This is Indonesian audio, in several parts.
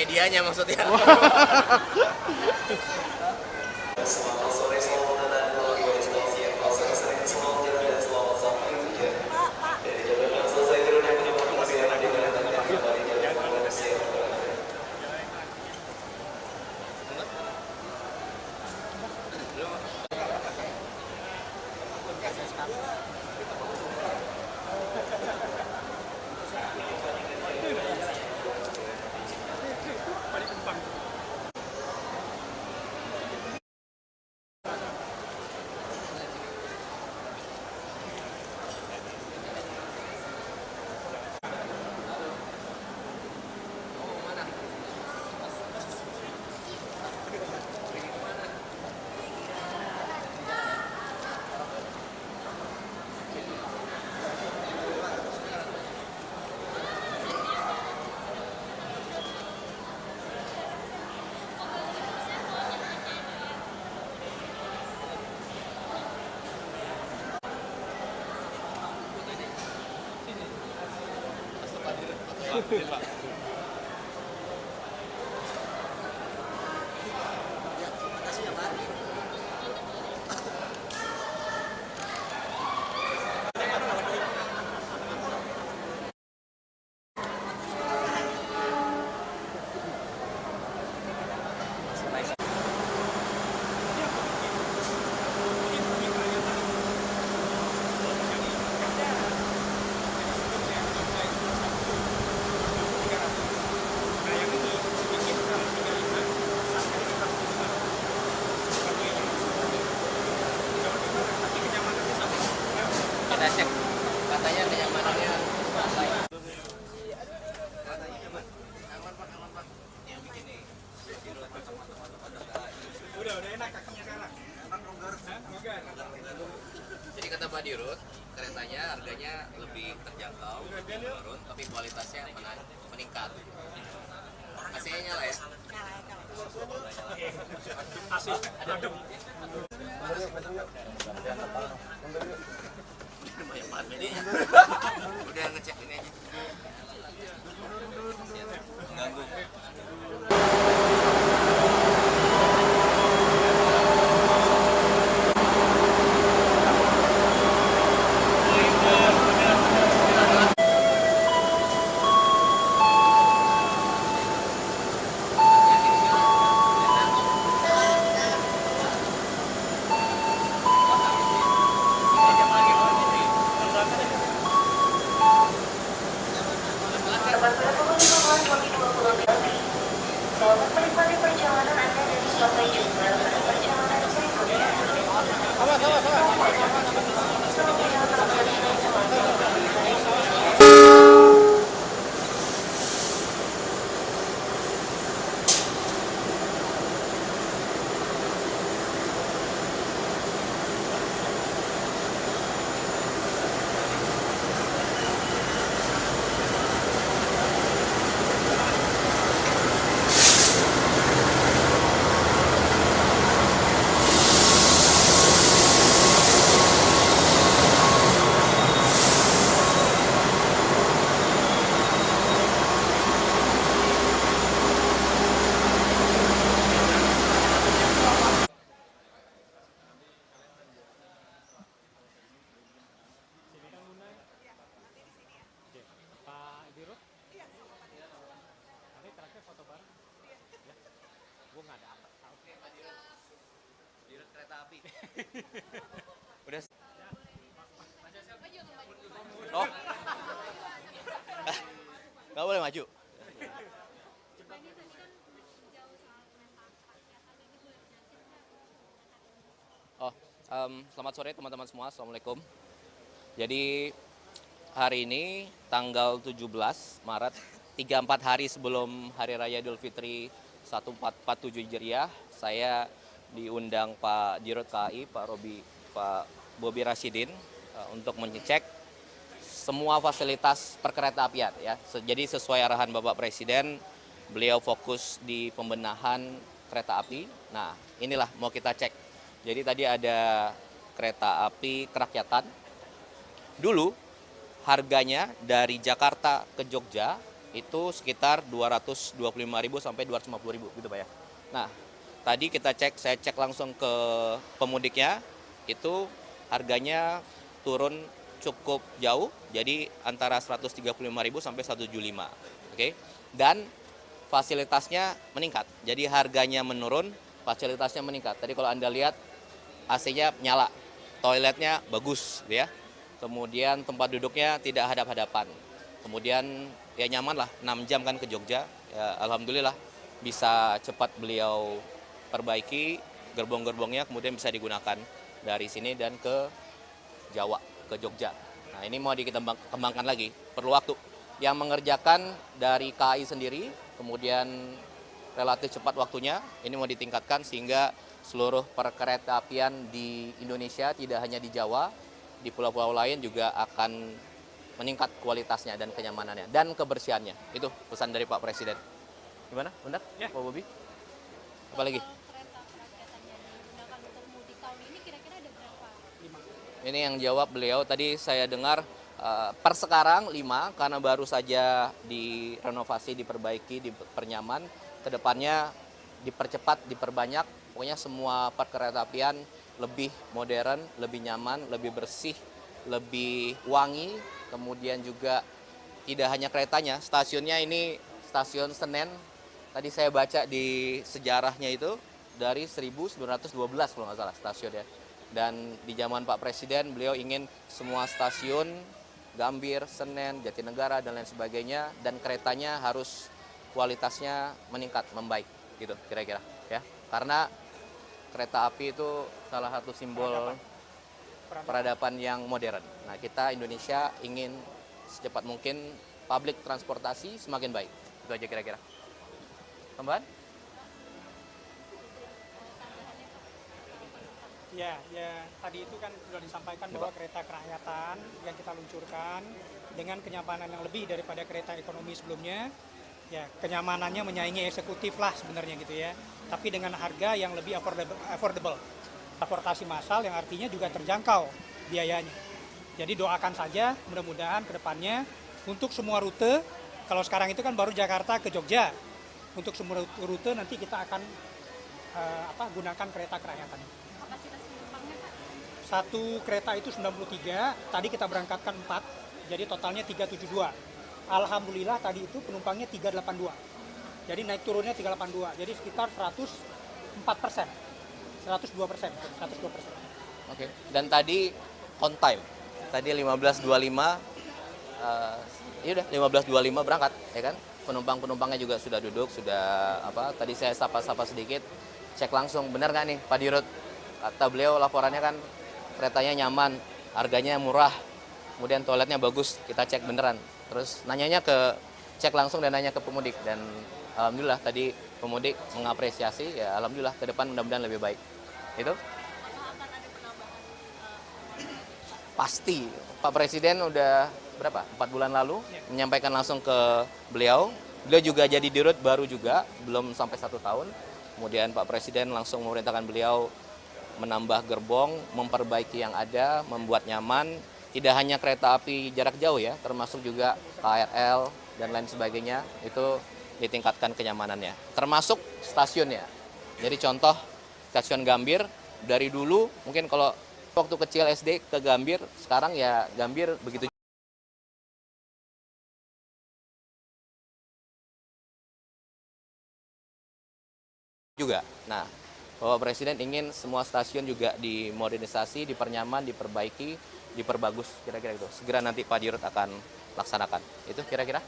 medianya maksudnya. Selamat sore, selamat datang di Destinasi yang kawasan sering selamat jalan dan selamat sampai tujuan. Dari jalur yang selesai turun yang terima kasih yang digunakan dan kembali jalur komunikasi yang berada. Kita cek katanya kenyamanannya baik. Udah enak kakinya sekarang. Jadi kata Pak Dirut, keretanya harganya lebih terjangkau, lebih menurun, tapi kualitasnya meningkat. AC-nya nyala ya? Asik, adem. Banyak banget medianya. Udah ngecek ini aja. Mengganggu. Selamat menikmati perjalanan Anda dari Sampai Jumpa pada perjalanan berikutnya. Pak Dirut? Iya, nanti terakhir foto bareng. Ya. Gue nggak ada apa. Oke, Pak Dirut. Dirut kereta api. Udah. Oh. Nggak boleh maju. Oh, selamat sore teman-teman semua. Assalamualaikum. Jadi hari ini tanggal 17 Maret, 3-4 hari sebelum Hari Raya Idul Fitri 1447 Hijriah, saya diundang Pak Dirut KAI, Pak Bobi Rashidin untuk mengecek semua fasilitas perkereta-apian ya. Jadi sesuai arahan Bapak Presiden, beliau fokus di pembenahan kereta api. Nah, inilah mau kita cek. Jadi tadi ada kereta api kerakyatan. Dulu harganya dari Jakarta ke Jogja itu sekitar 225.000 sampai 250.000 gitu Pak ya. Nah, tadi saya cek langsung ke pemudiknya, itu harganya turun cukup jauh, jadi antara 135.000 sampai 175. Oke. Dan fasilitasnya meningkat. Jadi harganya menurun, fasilitasnya meningkat. Tadi kalau Anda lihat AC-nya nyala, toiletnya bagus gitu ya. Kemudian tempat duduknya tidak hadap-hadapan. Kemudian ya nyaman lah, 6 jam kan ke Jogja. Ya, alhamdulillah bisa cepat beliau perbaiki gerbong-gerbongnya, kemudian bisa digunakan dari sini dan ke Jawa, ke Jogja. Nah, ini mau dikembangkan lagi, perlu waktu. Yang mengerjakan dari KAI sendiri, kemudian relatif cepat waktunya, ini mau ditingkatkan sehingga seluruh perkeretaapian di Indonesia, tidak hanya di Jawa, di pulau-pulau lain juga akan meningkat kualitasnya dan kenyamanannya dan kebersihannya. Itu pesan dari Pak Presiden. Gimana? Benar? Ya. Pak Bobi? Apa lagi? Kereta kerakyatan yang digunakan untuk mudik tahun ini kira-kira ada berapa? Ini yang jawab beliau, tadi saya dengar per sekarang 5 karena baru saja direnovasi, diperbaiki, dipernyaman. Kedepannya dipercepat, diperbanyak. Pokoknya semua perkeretaapian lebih modern, lebih nyaman, lebih bersih, lebih wangi. Kemudian juga tidak hanya keretanya, stasiunnya ini stasiun Senen. Tadi saya baca di sejarahnya itu dari 1912 kalau nggak salah stasiunnya. Dan di zaman Pak Presiden beliau ingin semua stasiun Gambir, Senen, Jatinegara dan lain sebagainya dan keretanya harus kualitasnya meningkat, membaik gitu kira-kira ya. Karena kereta api itu salah satu simbol peradaban yang modern. Nah, kita Indonesia ingin secepat mungkin public transportasi semakin baik. Itu aja kira-kira. Tambahan? Ya, tadi itu kan sudah disampaikan bahwa kereta kerakyatan yang kita luncurkan dengan kenyamanan yang lebih daripada kereta ekonomi sebelumnya. Ya, kenyamanannya menyaingi eksekutif lah sebenarnya gitu ya. Tapi dengan harga yang lebih affordable. Transportasi massal yang artinya juga terjangkau biayanya. Jadi doakan saja mudah-mudahan ke depannya untuk semua rute, kalau sekarang itu kan baru Jakarta ke Jogja. Untuk semua rute nanti kita akan gunakan kereta kerakyatan. Kapasitas penumpangnya Pak? Satu kereta itu 93, tadi kita berangkatkan 4, jadi totalnya 372. Alhamdulillah tadi itu penumpangnya 382. Jadi naik turunnya 382, jadi sekitar 104%. 102%. Oke. Dan tadi on time. Tadi 15.25 ya udah 15.25 berangkat ya kan. Penumpangnya juga sudah duduk, sudah tadi saya sapa-sapa sedikit, cek langsung benar nggak nih Pak Dirut. Kata beliau laporannya kan keretanya nyaman, harganya murah, kemudian toiletnya bagus, kita cek beneran. Terus cek langsung dan nanya ke pemudik dan alhamdulillah tadi pemudik mengapresiasi, ya alhamdulillah ke depan mudah-mudahan lebih baik. Itu Apakah akan ada penambahan? pasti Pak Presiden udah berapa? 4 bulan lalu menyampaikan langsung ke beliau. Beliau juga jadi dirut baru juga, belum sampai 1 tahun. Kemudian Pak Presiden langsung memerintahkan beliau menambah gerbong, memperbaiki yang ada, membuat nyaman. Tidak hanya kereta api jarak jauh ya, termasuk juga KRL dan lain sebagainya, itu ditingkatkan kenyamanannya. Termasuk stasiunnya. Jadi contoh stasiun Gambir, dari dulu mungkin kalau waktu kecil SD ke Gambir, sekarang ya Gambir begitu juga. Nah, Bapak Presiden ingin semua stasiun juga dimodernisasi, dipernyaman, diperbaiki, diperbagus, kira-kira itu. Segera nanti Pak Dirut akan laksanakan. Itu kira-kira?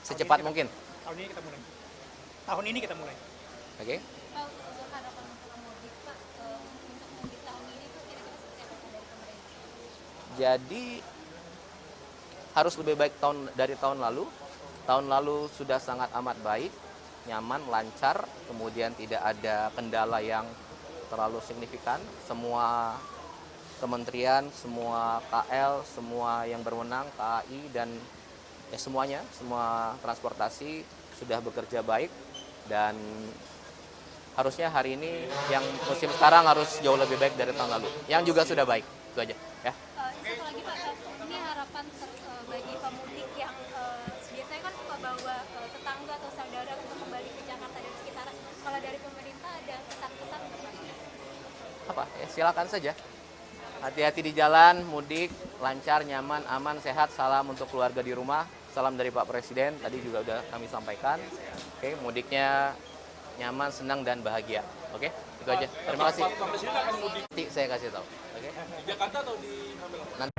Secepat mungkin. Tahun ini kita mulai. Oke. Pak, untuk harapan untuk mudik Pak, untuk mudik tahun ini tuh kira-kira seperti apa dari pemerintah? Jadi harus lebih baik dari tahun lalu. Tahun lalu sudah sangat amat baik, nyaman, lancar, kemudian tidak ada kendala yang terlalu signifikan. Semua kementerian, semua KL, semua yang berwenang, KAI dan semuanya, semua transportasi sudah bekerja baik dan harusnya hari ini yang musim sekarang harus jauh lebih baik dari tahun lalu. Yang juga sudah baik, itu aja. Ya. Satu lagi Pak, ini harapan bagi pemudik yang biasanya kan suka bawa tetangga atau saudara untuk kembali ke Jakarta dan sekitarnya. Kalau dari pemerintah ada pesan-pesan nggak Pak? Apa? Ya, silakan saja. Hati-hati di jalan, mudik, lancar, nyaman, aman, sehat. Salam untuk keluarga di rumah. Salam dari Pak Presiden, tadi juga udah kami sampaikan. Oke, mudiknya nyaman, senang, dan bahagia. Oke, itu aja. Terima kasih. Pak Presiden akan mudik Nanti saya kasih tahu. Oke. di Jakarta atau di Hamilton? Nanti